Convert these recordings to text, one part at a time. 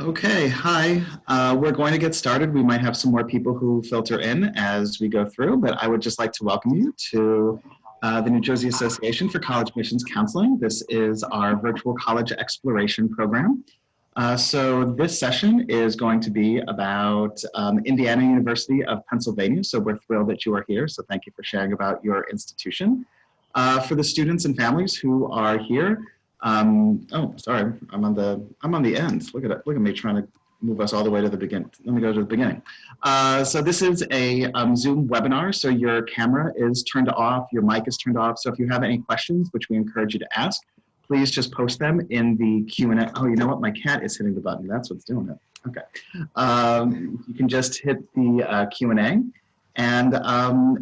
Okay, hi. We're going to get started. We might have some more people who filter in as we go through, but I would just like to welcome you to the New Jersey Association for College Admissions Counseling. This is our virtual college exploration program. So this session is going to be about Indiana University of Pennsylvania. So we're thrilled that you are here. So thank you for sharing about your institution. For the students and families who are here, oh, sorry, I'm on the end. Look at me trying to move us all the way to the beginning. Let me go to the beginning. So this is a Zoom webinar. So your camera is turned off, your mic is turned off. So if you have any questions, which we encourage you to ask, please just post them in the Q&A. Oh, you know what? My cat is hitting the button. That's what's doing it. Okay. You can just hit the Q&A. And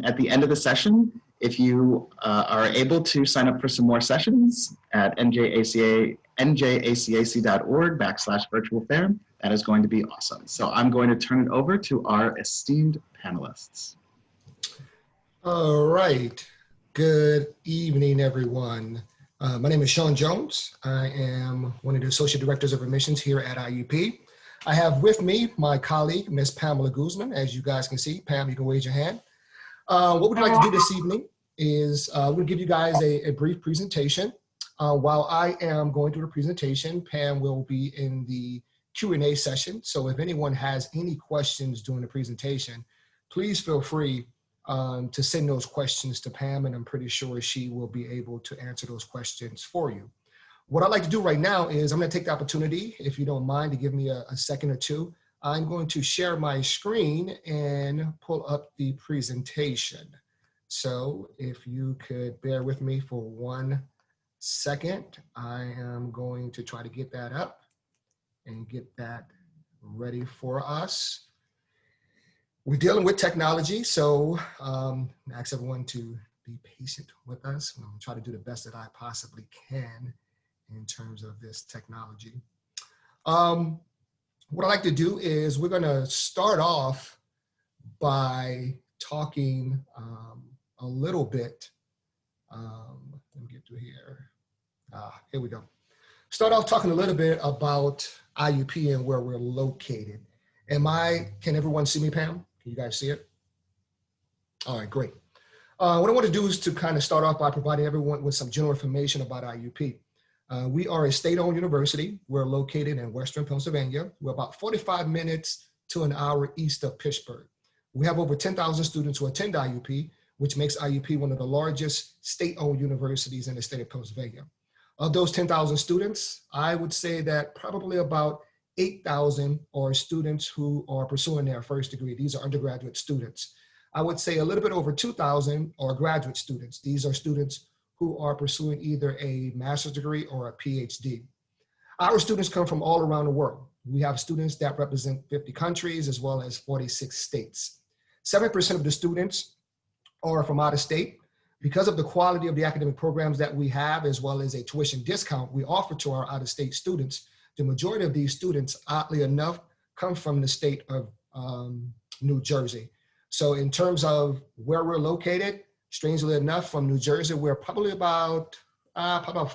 at the end of the session, if you are able to sign up for some more sessions at njACAC.org/virtual fair, that is going to be awesome. So I'm going to turn it over to our esteemed panelists. All right. Good evening, everyone. My name is Sean Jones. I am one of the Associate Directors of Admissions here at IUP. I have with me my colleague, Ms. Pamela Guzman. As you guys can see, Pam, you can raise your hand. What we'd like to do this evening is we'll give you guys a brief presentation. While I am going through the presentation, Pam will be in the Q&A session. So if anyone has any questions during the presentation, please feel free to send those questions to Pam, and I'm pretty sure she will be able to answer those questions for you. What I'd like to do right now is I'm going to take the opportunity, if you don't mind, to give me a second or two. I'm going to share my screen and pull up the presentation. So if you could bear with me for 1 second, I am going to try to get that up and get that ready for us. We're dealing with technology, so I ask everyone to be patient with us. I'm going to try to do the best that I possibly can in terms of this technology. What I'd like to do is we're going to start off by talking a little bit. Let me get to here. Here we go. Start off talking a little bit about IUP and where we're located. Can everyone see me, Pam? Can you guys see it? All right, great. What I want to do is to kind of start off by providing everyone with some general information about IUP. We are a state-owned university. We're located in Western Pennsylvania. We're about 45 minutes to an hour east of Pittsburgh. We have over 10,000 students who attend IUP, which makes IUP one of the largest state-owned universities in the state of Pennsylvania. Of those 10,000 students, I would say that probably about 8,000 are students who are pursuing their first degree. These are undergraduate students. I would say a little bit over 2,000 are graduate students. These are students who are pursuing either a master's degree or a PhD. Our students come from all around the world. We have students that represent 50 countries as well as 46 states. 7% of the students are from out of state. Because of the quality of the academic programs that we have, as well as a tuition discount we offer to our out-of-state students, the majority of these students, oddly enough, come from the state of New Jersey. So in terms of where we're located, strangely enough, from New Jersey, we're probably about 5 or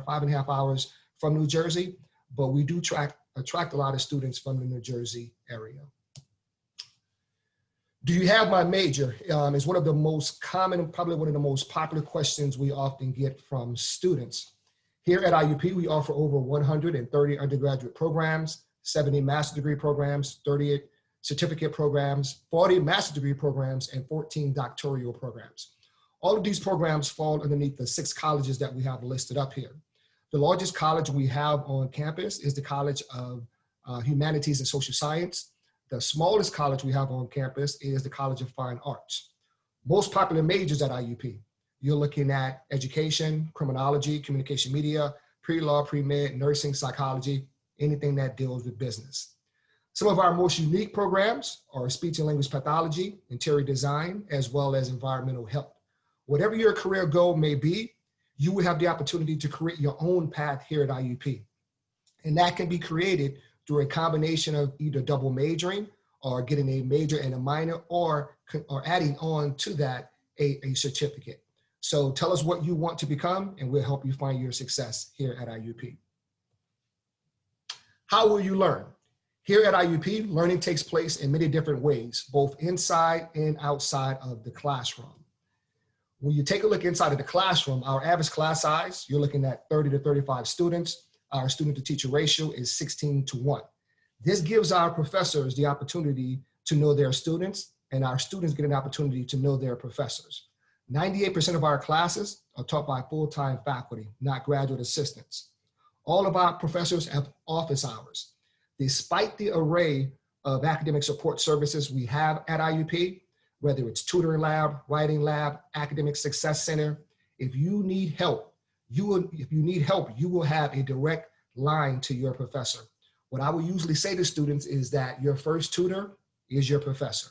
5.5 hours from New Jersey, but we do attract a lot of students from the New Jersey area. Do you have my major? Is one of the most common, probably one of the most popular questions we often get from students. Here at IUP, we offer over 130 undergraduate programs, 70 master's degree programs, 38 certificate programs, 40 master's degree programs, and 14 doctoral programs. All of these programs fall underneath the 6 colleges that we have listed up here. The largest college we have on campus is the College of Humanities and Social Science. The smallest college we have on campus is the College of Fine Arts. Most popular majors at IUP, you're looking at education, criminology, communication media, pre-law, pre-med, nursing, psychology, anything that deals with business. Some of our most unique programs are speech and language pathology, interior design, as well as environmental health. Whatever your career goal may be, you will have the opportunity to create your own path here at IUP. And that can be created through a combination of either double majoring or getting a major and a minor, or adding on to that a certificate. So tell us what you want to become and we'll help you find your success here at IUP. How will you learn? Here at IUP, learning takes place in many different ways, both inside and outside of the classroom. When you take a look inside of the classroom, our average class size, you're looking at 30 to 35 students. Our student to teacher ratio is 16:1. This gives our professors the opportunity to know their students, and our students get an opportunity to know their professors. 98% of our classes are taught by full-time faculty, not graduate assistants. All of our professors have office hours. Despite the array of academic support services we have at IUP, whether it's tutoring lab, writing lab, academic success center, if you need help, you will have a direct line to your professor. What I will usually say to students is that your first tutor is your professor.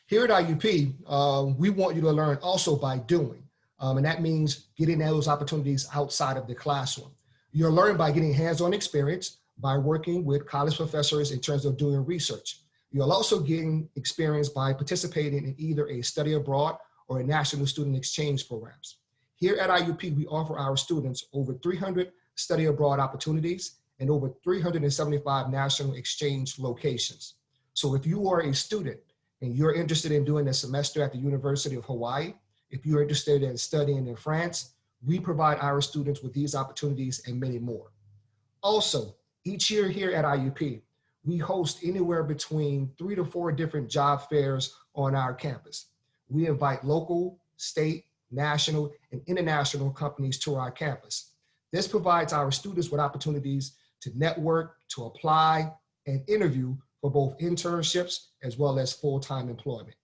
Here at IUP, we want you to learn also by doing, and that means getting those opportunities outside of the classroom. You'll learn by getting hands-on experience, by working with college professors in terms of doing research. You'll also gain experience by participating in either a study abroad or a national student exchange programs. Here at IUP, we offer our students over 300 study abroad opportunities and over 375 national exchange locations. So if you are a student and you're interested in doing a semester at the University of Hawaii, if you're interested in studying in France, we provide our students with these opportunities and many more. Also, each year here at IUP, we host anywhere between 3 to 4 different job fairs on our campus. We invite local, state, national, and international companies to our campus. This provides our students with opportunities to network, to apply, and interview for both internships as well as full-time employment.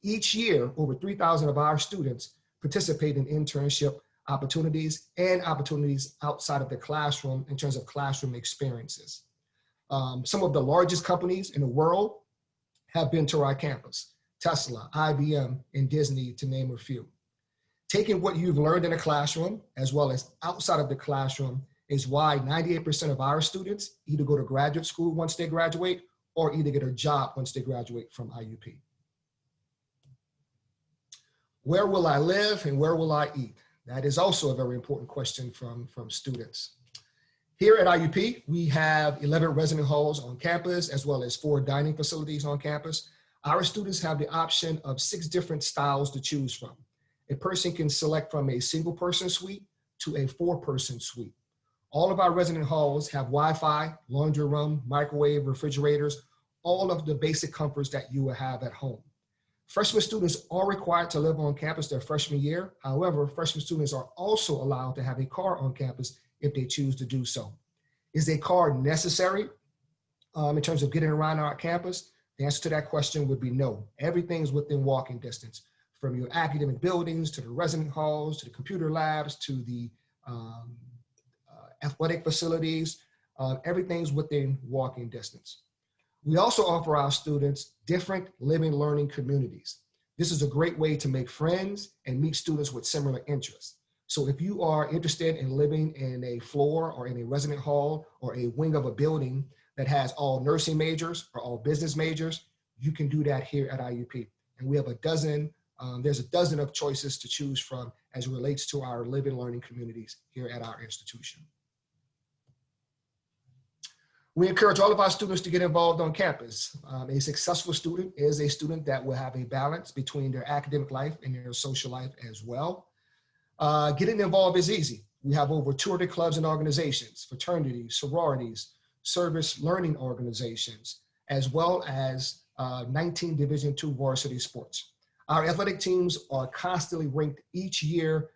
Each year, over 3,000 of our students participate in internship opportunities and opportunities outside of the classroom in terms of classroom experiences. Some of the largest companies in the world have been to our campus: Tesla, IBM, and Disney, to name a few. Taking what you've learned in a classroom as well as outside of the classroom is why 98% of our students either go to graduate school once they graduate or either get a job once they graduate from IUP. Where will I live and where will I eat? That is also a very important question from students. Here at IUP, we have 11 resident halls on campus, as well as 4 dining facilities on campus. Our students have the option of 6 different styles to choose from. A person can select from a single person suite to a 4-person suite. All of our resident halls have Wi-Fi, laundry room, microwave, refrigerators, all of the basic comforts that you will have at home. Freshman students are required to live on campus their freshman year. However, freshman students are also allowed to have a car on campus if they choose to do so. Is a car necessary in terms of getting around our campus? The answer to that question would be no. Everything's within walking distance, from your academic buildings to the resident halls, to the computer labs, to the athletic facilities. Everything's within walking distance. We also offer our students different living learning communities. This is a great way to make friends and meet students with similar interests. So if you are interested in living in a floor or in a resident hall or a wing of a building that has all nursing majors or all business majors, you can do that here at IUP. And we have there's a dozen of choices to choose from as it relates to our living learning communities here at our institution. We encourage all of our students to get involved on campus. A successful student is a student that will have a balance between their academic life and their social life as well. Getting involved is easy. We have over 200 clubs and organizations, fraternities, sororities, service learning organizations, as well as 19 Division II varsity sports. Our athletic teams are constantly ranked each year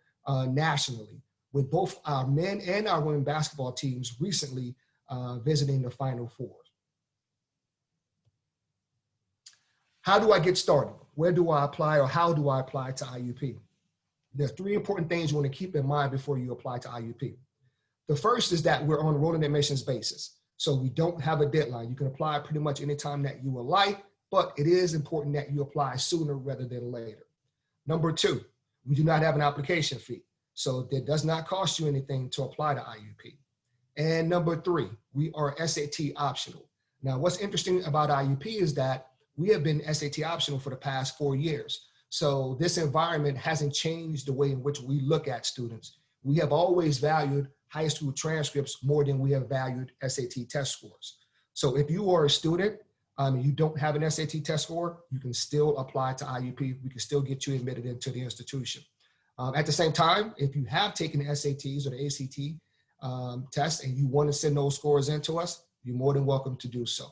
nationally, with both our men and our women basketball teams recently visiting the Final Four. How do I get started? Where do I apply, or how do I apply to IUP? There's 3 important things you want to keep in mind before you apply to IUP. The first is that we're on a rolling admissions basis. So we don't have a deadline. You can apply pretty much anytime that you would like, but it is important that you apply sooner rather than later. Number 2, we do not have an application fee. So it does not cost you anything to apply to IUP. And number 3, we are SAT optional. Now, what's interesting about IUP is that we have been SAT optional for the past 4 years. So this environment hasn't changed the way in which we look at students. We have always valued high school transcripts more than we have valued SAT test scores. So if you are a student, you don't have an SAT test score, you can still apply to IUP. We can still get you admitted into the institution. At the same time, if you have taken the SATs or the ACT test and you want to send those scores in to us, you're more than welcome to do so.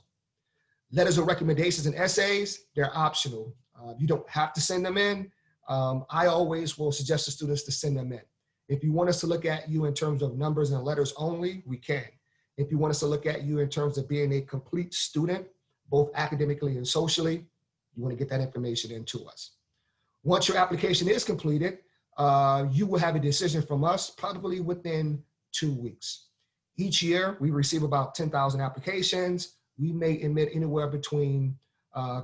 Letters of recommendations and essays, they're optional. You don't have to send them in. I always will suggest to students to send them in. If you want us to look at you in terms of numbers and letters only, we can. If you want us to look at you in terms of being a complete student, both academically and socially, you want to get that information into us. Once your application is completed, you will have a decision from us probably within 2 weeks. Each year, we receive about 10,000 applications. We may admit anywhere between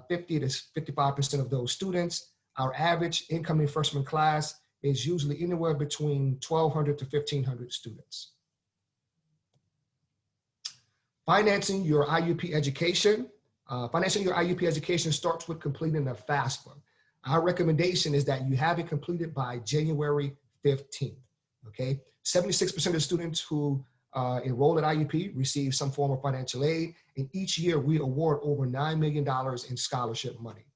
50 to 55% of those students. Our average incoming freshman class is usually anywhere between 1,200 to 1,500 students. Financing your IUP education. Financing your IUP education starts with completing a FAFSA. Our recommendation is that you have it completed by January 15th, okay? 76% of students who enroll at IUP receive some form of financial aid, and each year we award over $9 million in scholarship money.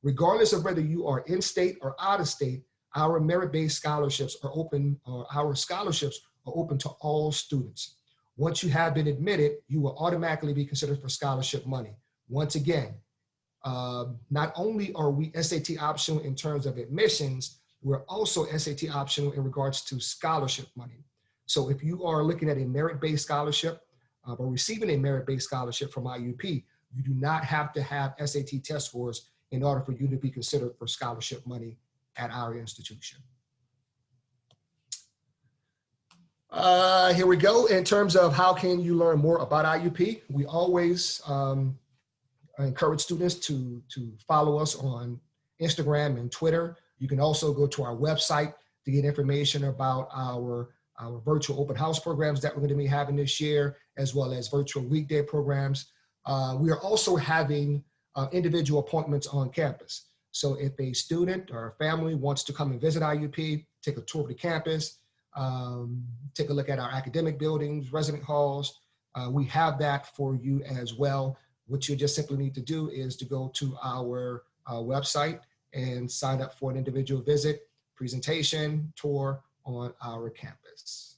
Regardless of whether you are in state or out of state, our merit-based scholarships are open, or our scholarships are open to all students. Once you have been admitted, you will automatically be considered for scholarship money. Once again, not only are we SAT optional in terms of admissions, we're also SAT optional in regards to scholarship money. So if you are looking at a merit-based scholarship or receiving a merit-based scholarship from IUP, you do not have to have SAT test scores in order for you to be considered for scholarship money at our institution. Here we go. In terms of how can you learn more about IUP, we always encourage students to follow us on Instagram and Twitter. You can also go to our website to get information about our virtual open house programs that we're going to be having this year, as well as virtual weekday programs. We are also having individual appointments on campus. So if a student or a family wants to come and visit IUP, take a tour of the campus, take a look at our academic buildings, resident halls, we have that for you as well. What you just simply need to do is to go to our website and sign up for an individual visit, presentation, tour on our campus.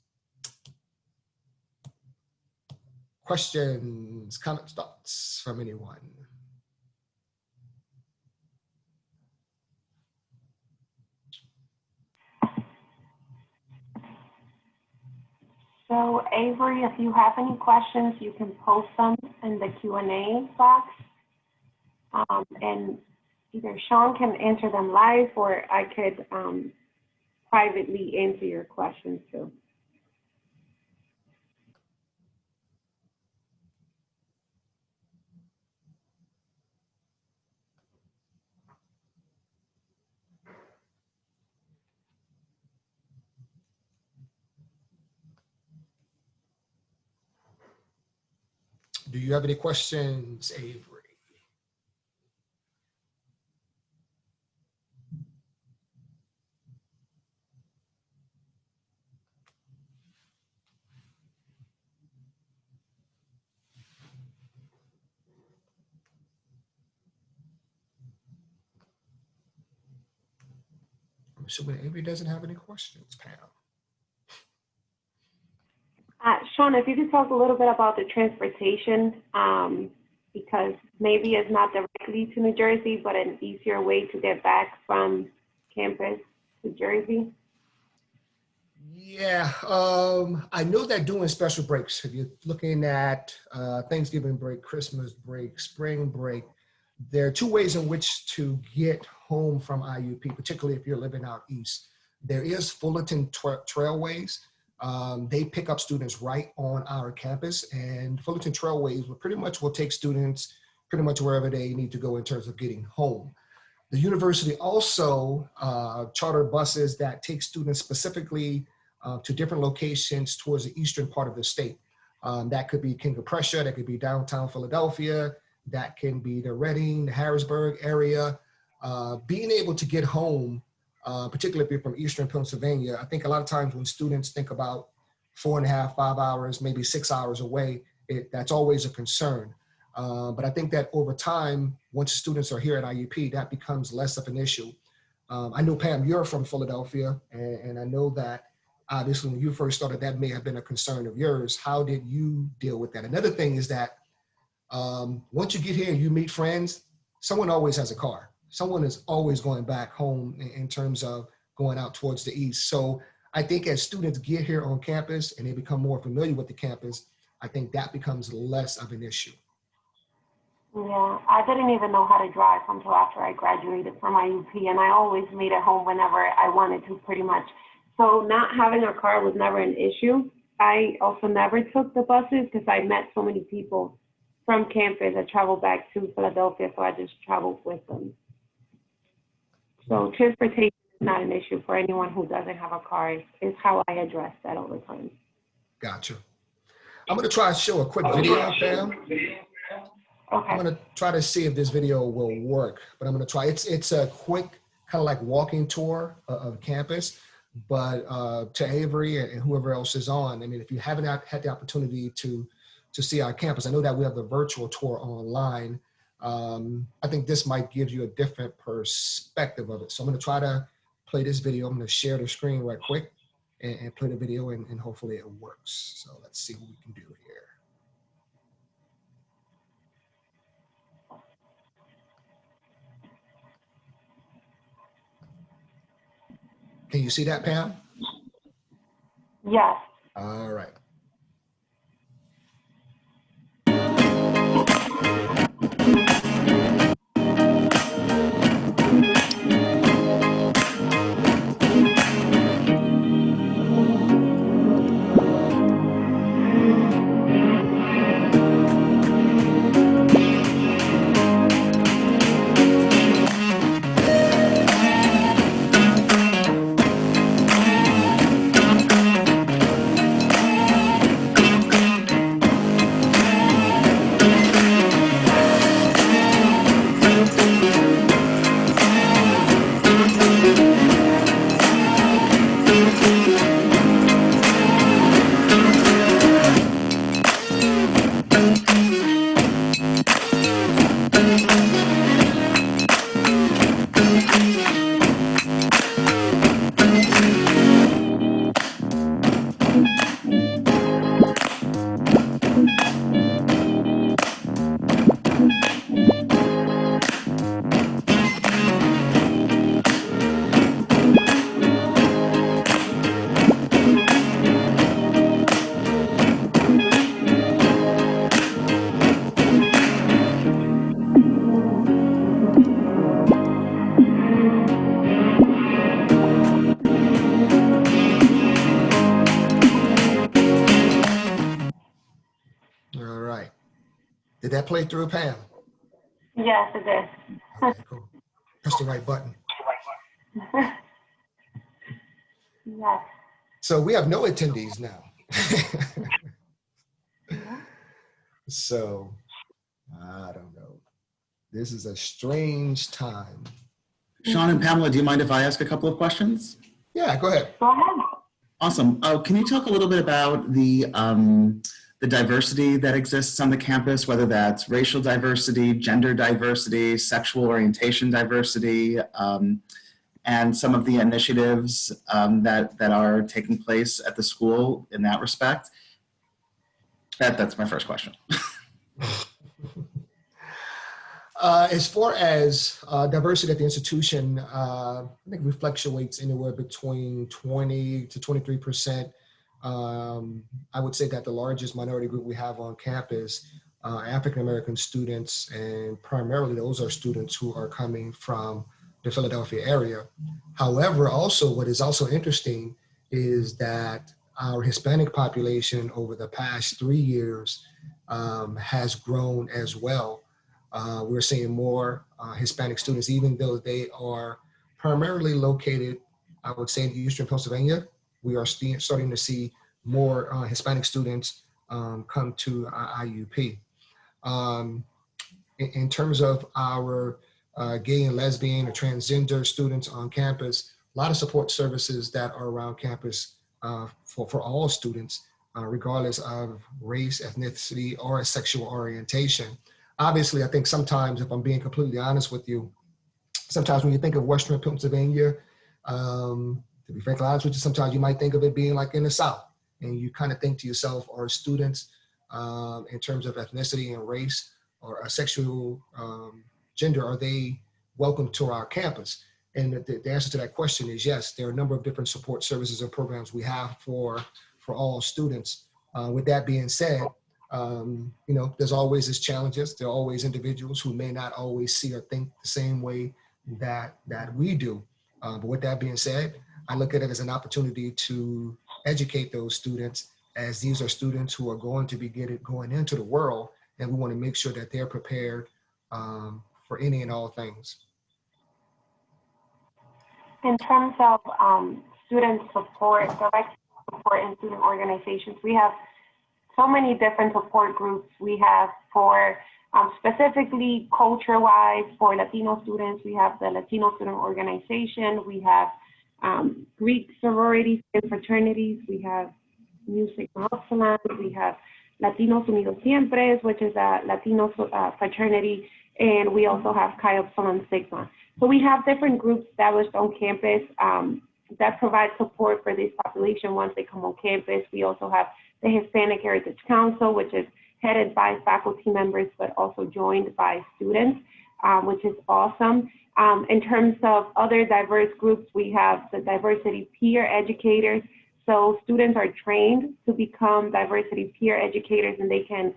Questions, comments, thoughts from anyone? So Avery, if you have any questions, you can post them in the Q&A box. And either Sean can answer them live, or I could privately answer your questions too. Do you have any questions, Avery? I'm assuming Avery doesn't have any questions, Pam. Sean, if you could talk a little bit about the transportation, because maybe it's not directly to New Jersey, but an easier way to get back from campus to Jersey. Yeah, I know they're doing special breaks. If you're looking at Thanksgiving break, Christmas break, spring break, there are two ways in which to get home from IUP, particularly if you're living out east. There is Fullerton Trailways. They pick up students right on our campus, and Fullerton Trailways will take students pretty much wherever they need to go in terms of getting home. The university also charter buses that take students specifically to different locations towards the eastern part of the state. That could be King of Prussia, that could be downtown Philadelphia, that can be the Reading, the Harrisburg area. Being able to get home, particularly if you're from eastern Pennsylvania, I think a lot of times when students think about 4.5, 5 hours, maybe 6 hours away, that's always a concern. But I think that over time, once students are here at IUP, that becomes less of an issue. I know, Pam, you're from Philadelphia, and I know that obviously when you first started, that may have been a concern of yours. How did you deal with that? Another thing is that once you get here and you meet friends, someone always has a car. Someone is always going back home in terms of going out towards the east. So I think as students get here on campus and they become more familiar with the campus, I think that becomes less of an issue. Yeah, I didn't even know how to drive until after I graduated from IUP, and I always made it home whenever I wanted to, pretty much. So not having a car was never an issue. I also never took the buses because I met so many people from campus that traveled back to Philadelphia, so I just traveled with them. So transportation is not an issue for anyone who doesn't have a car, is how I address that all the time. Gotcha. I'm going to try to show a quick video, Pam. Okay. I'm going to try to see if this video will work, but I'm going to try. It's a quick kind of like walking tour of campus, but to Avery and whoever else is on, I mean, if you haven't had the opportunity to see our campus, I know that we have the virtual tour online. I think this might give you a different perspective of it. So I'm going to try to play this video. I'm going to share the screen right quick and play the video, and hopefully it works. So let's see what we can do here. Can you see that, Pam? Yes. All right. All right. Did that play through, Pam? Yes, it is. Okay, cool. Press the right button. Yes. So we have no attendees now. So I don't know. This is a strange time. Sean and Pamela, do you mind if I ask a couple of questions? Yeah, go ahead. Go ahead. Awesome. Can you talk a little bit about the diversity that exists on the campus, whether that's racial diversity, gender diversity, sexual orientation diversity, and some of the initiatives that are taking place at the school in that respect? That's my first question. As far as diversity at the institution, I think it fluctuates anywhere between 20 to 23%. I would say that the largest minority group we have on campus are African-American students, and primarily those are students who are coming from the Philadelphia area. However, also what is also interesting is that our Hispanic population over the past 3 years has grown as well. We're seeing more Hispanic students, even though they are primarily located, I would say, in Eastern Pennsylvania. We are starting to see more Hispanic students come to IUP. In terms of our gay and lesbian or transgender students on campus, a lot of support services that are around campus for all students, regardless of race, ethnicity, or sexual orientation. Obviously, I think sometimes, if I'm being completely honest with you, sometimes when you think of Western Pennsylvania, to be frankly honest with you, sometimes you might think of it being like in the South, and you kind of think to yourself, are students in terms of ethnicity and race or a sexual gender, are they welcome to our campus? And the answer to that question is yes. There are a number of different support services and programs we have for all students. With that being said, there's always these challenges. There are always individuals who may not always see or think the same way that we do. But with that being said, I look at it as an opportunity to educate those students, as these are students who are going to be going into the world, and we want to make sure that they're prepared for any and all things. In terms of student support, direct support in student organizations, we have so many different support groups. We have for specifically culture-wise for Latino students, we have the Latino Student Organization, we have Greek sororities and fraternities, we have Mu Sigma Upsilon, we have Latinos Unidos Siempre, which is a Latino fraternity, and we also have Chi Upsilon Sigma. So we have different groups established on campus that provide support for this population once they come on campus. We also have the Hispanic Heritage Council, which is headed by faculty members, but also joined by students, which is awesome. In terms of other diverse groups, we have the diversity peer educators. So students are trained to become diversity peer educators, and they can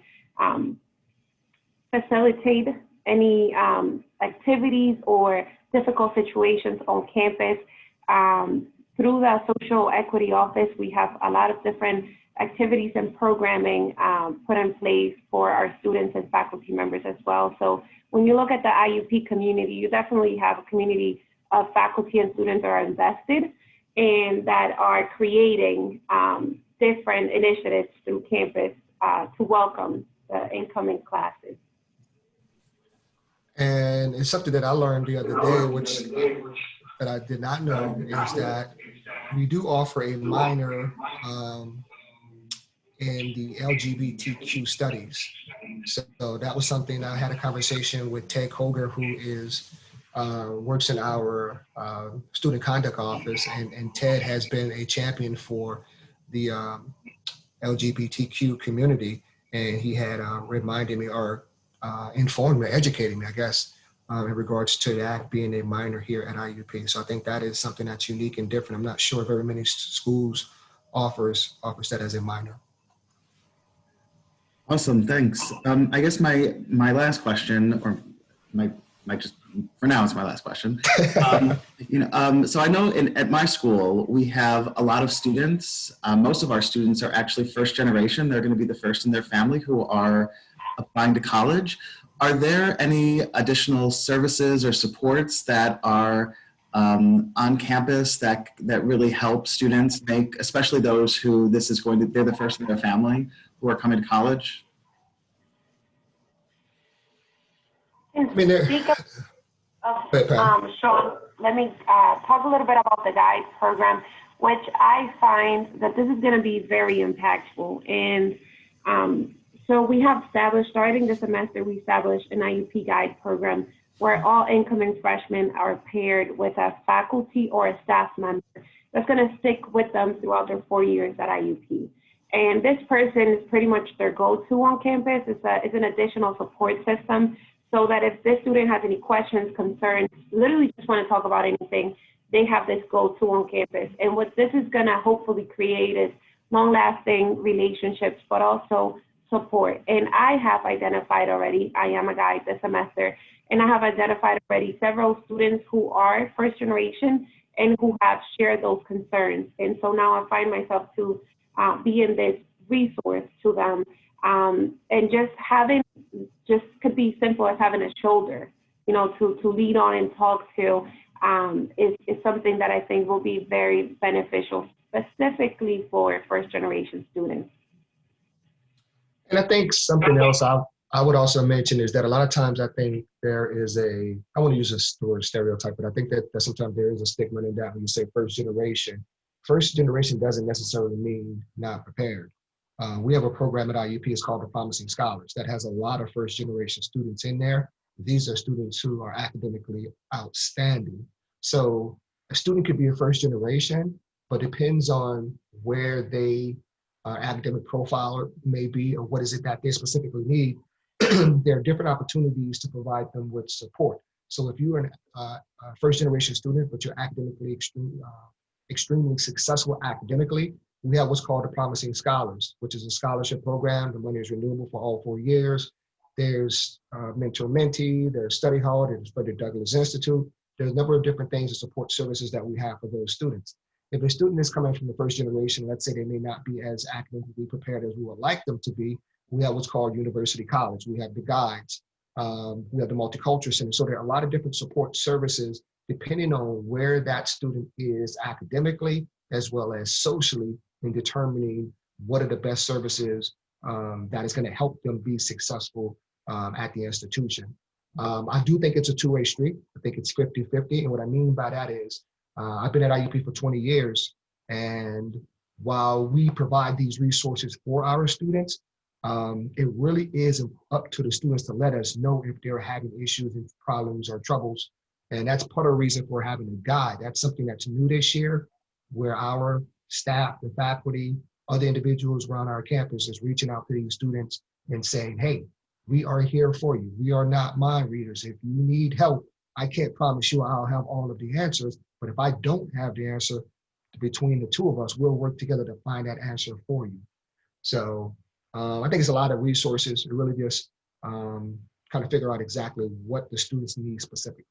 facilitate any activities or difficult situations on campus. Through the Social Equity Office, we have a lot of different activities and programming put in place for our students and faculty members as well. So when you look at the IUP community, you definitely have a community of faculty and students that are invested and that are creating different initiatives through campus to welcome the incoming classes. And it's something that I learned the other day, which that I did not know, is that we do offer a minor in the LGBTQ studies. So that was something I had a conversation with Ted Koger, who is works in our student conduct office, and Ted has been a champion for the LGBTQ community, and he had reminded me or informed me, educated me, I guess, in regards to that being a minor here at IUP. So I think that is something that's unique and different. I'm not sure very many schools offers that as a minor. Awesome, thanks. I guess my last question, or my just for now, it's my last question. So I know at my school we have a lot of students. Most of our students are actually first generation. They're going to be the first in their family who are applying to college. Are there any additional services or supports that are on campus that really help students make, especially those who they're the first in their family who are coming to college? Sean, let me talk a little bit about the GUIDE program, which I find that this is going to be very impactful. And so we have established, starting this semester, we established an IUP GUIDE program where all incoming freshmen are paired with a faculty or a staff member that's going to stick with them throughout their 4 years at IUP. And this person is pretty much their go-to on campus. It's an additional support system, so that if this student has any questions, concerns, literally just want to talk about anything, they have this go-to on campus. And what this is going to hopefully create is long-lasting relationships, but also support. And I have identified already, I am a guide this semester, and I have identified already several students who are first generation and who have shared those concerns. And so now I find myself to be in this resource to them. And just could be simple as having a shoulder, to lead on and talk to is something that I think will be very beneficial, specifically for first generation students. And I think something else I would also mention is that a lot of times I think there is I want to use this word stereotype, but I think that sometimes there is a stigma in that when you say first generation, first generation doesn't necessarily mean not prepared. We have a program at IUP, it's called the Promising Scholars, that has a lot of first generation students in there. These are students who are academically outstanding. So a student could be a first generation, but depends on where they academic profile may be or what is it that they specifically need. There are different opportunities to provide them with support. So if you're a first generation student, but you're academically extremely successful academically, we have what's called the Promising Scholars, which is a scholarship program. The money is renewable for all 4 years. There's mentor-mentee, there's study hall, there's Frederick Douglass Institute. There's a number of different things and support services that we have for those students. If a student is coming from the first generation, let's say they may not be as academically prepared as we would like them to be, we have what's called University College. We have the guides, we have the Multicultural Center. So there are a lot of different support services depending on where that student is academically as well as socially in determining what are the best services that is going to help them be successful at the institution. I do think it's a two-way street. I think it's 50-50. And what I mean by that is I've been at IUP for 20 years. And while we provide these resources for our students, it really is up to the students to let us know if they're having issues and problems or troubles. And that's part of the reason for having a guide. That's something that's new this year, where our staff, the faculty, other individuals around our campus is reaching out to these students and saying, hey, we are here for you. We are not mind readers. If you need help, I can't promise you I'll have all of the answers, but if I don't have the answer, between the two of us, we'll work together to find that answer for you. So I think it's a lot of resources. It really just kind of figure out exactly what the students need specifically.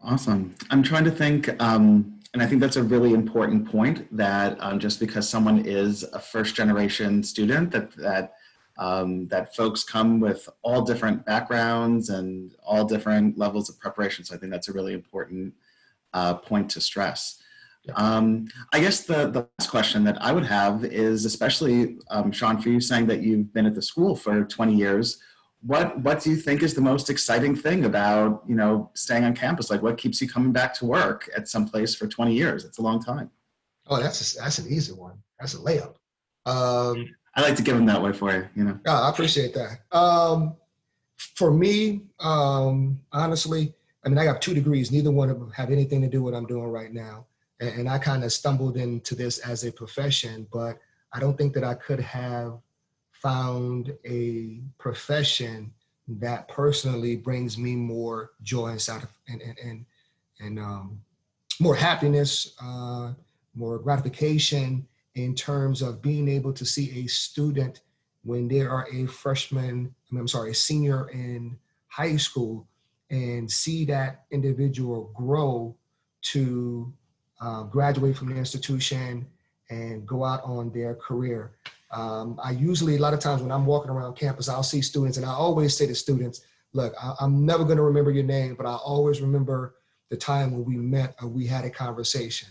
Awesome. I'm trying to think, and I think that's a really important point that just because someone is a first generation student, that folks come with all different backgrounds and all different levels of preparation. So I think that's a really important point to stress. I guess the last question that I would have is, especially Sean, for you saying that you've been at the school for 20 years, what do you think is the most exciting thing about, staying on campus? Like, what keeps you coming back to work at some place for 20 years? It's a long time. Oh, that's an easy one. That's a layup. I like to give them that way for you, I appreciate that. For me, honestly, I mean, I got 2 degrees. Neither one of them have anything to do with what I'm doing right now. And I kind of stumbled into this as a profession, but I don't think that I could have found a profession that personally brings me more joy and more happiness, more gratification in terms of being able to see a student when they are a senior in high school and see that individual grow to graduate from the institution and go out on their career. I usually, a lot of times when I'm walking around campus, I'll see students and I always say to students, look, I'm never going to remember your name, but I always remember the time when we met or we had a conversation.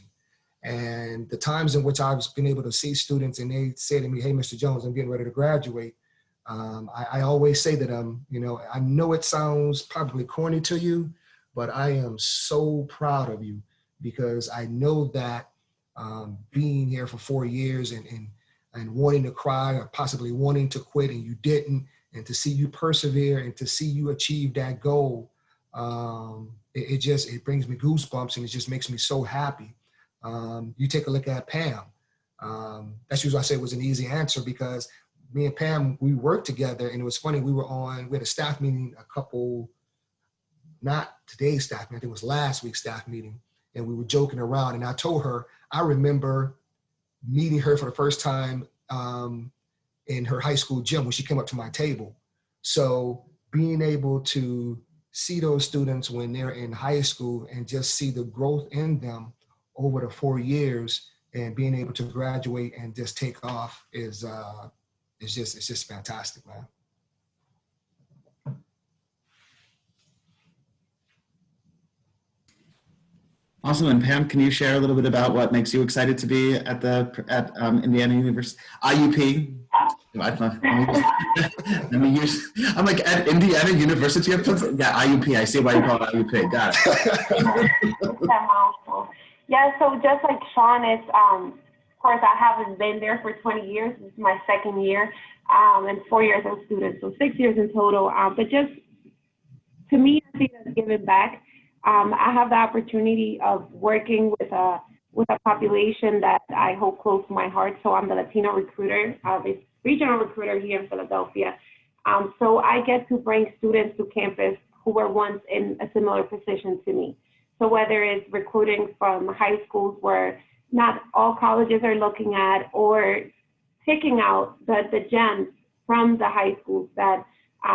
And the times in which I've been able to see students and they say to me, hey, Mr. Jones, I'm getting ready to graduate. I always say to them, I know it sounds probably corny to you, but I am so proud of you because I know that being here for 4 years and wanting to cry or possibly wanting to quit and you didn't, and to see you persevere and to see you achieve that goal, it brings me goosebumps and it just makes me so happy. You take a look at Pam. That's usually I say it was an easy answer because me and Pam, we worked together and it was funny. We had a staff meeting not today's staff meeting, I think it was last week's staff meeting. And we were joking around and I told her, I remember meeting her for the first time in her high school gym when she came up to my table. So being able to see those students when they're in high school and just see the growth in them over the 4 years and being able to graduate and just take off is it's just fantastic, man. Awesome. And Pam, can you share a little bit about what makes you excited to be at Indiana University, IUP? I'm like at Indiana University of Pennsylvania. Yeah, IUP. I see why you call it IUP. Got it. Yeah, so just like Sean, it's, of course, I haven't been there for 20 years. This is my second year, and 4 years as a student, so 6 years in total. But just to me, I see it as giving back. I have the opportunity of working with a population that I hold close to my heart. So I'm the Latino recruiter, the regional recruiter here in Philadelphia. So I get to bring students to campus who were once in a similar position to me. So whether it's recruiting from high schools where not all colleges are looking at, or picking out the gems from the high schools that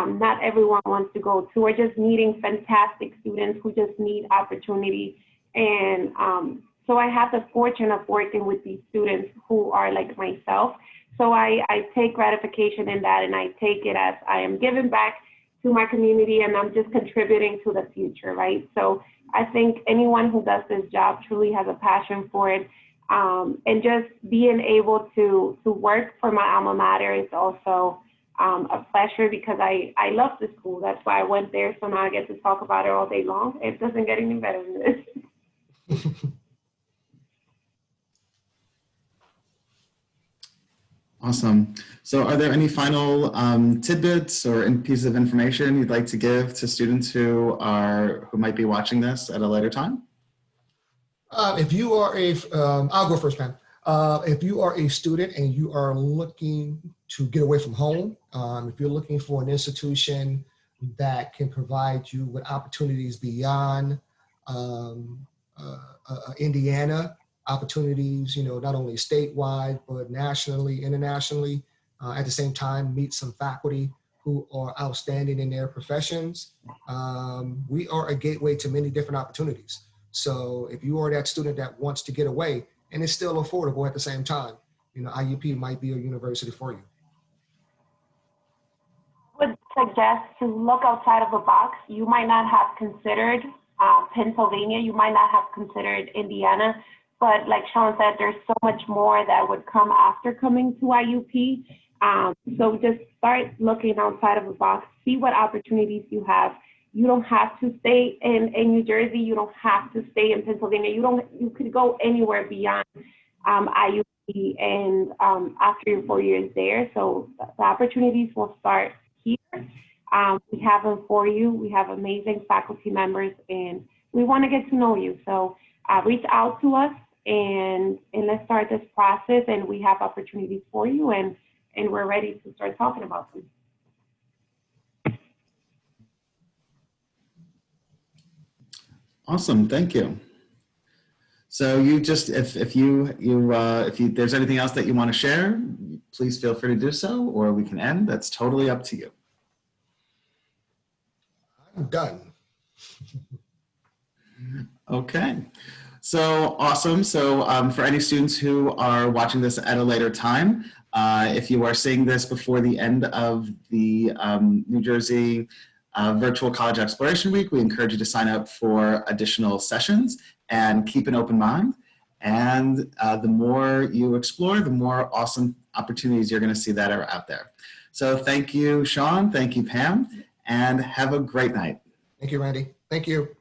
not everyone wants to go to, or just meeting fantastic students who just need opportunity. And so I have the fortune of working with these students who are like myself. So I take gratification in that, and I take it as I am giving back to my community, and I'm just contributing to the future, right? So I think anyone who does this job truly has a passion for it. And just being able to work for my alma mater is also a pleasure, because I love the school. That's why I went there. So now I get to talk about it all day long. It doesn't get any better than this. Awesome. So are there any final tidbits or pieces of information you'd like to give to students who might be watching this at a later time? If you are I'll go first, Pam. If you are a student and you are looking to get away from home, if you're looking for an institution that can provide you with opportunities beyond Indiana, opportunities, not only statewide, but nationally, internationally, at the same time, meet some faculty who are outstanding in their professions. We are a gateway to many different opportunities. So if you are that student that wants to get away and it's still affordable at the same time, IUP might be a university for you. I would suggest to look outside of the box. You might not have considered Pennsylvania, you might not have considered Indiana, but like Sean said, there's so much more that would come after coming to IUP. So just start looking outside of the box, see what opportunities you have. You don't have to stay in New Jersey. You don't have to stay in Pennsylvania. You could go anywhere beyond IUP and after your 4 years there. So the opportunities will start here. We have them for you. We have amazing faculty members, and we want to get to know you. So reach out to us, and let's start this process, and we have opportunities for you, and we're ready to start talking about them. Awesome, thank you. So you just, if there's anything else that you want to share, please feel free to do so, or we can end. That's totally up to you. I'm done. Okay, so awesome. So for any students who are watching this at a later time, if you are seeing this before the end of the New Jersey Virtual College Exploration Week, we encourage you to sign up for additional sessions and keep an open mind. And the more you explore, the more awesome opportunities you're going to see that are out there. So thank you, Sean. Thank you, Pam. And have a great night. Thank you, Randy. Thank you.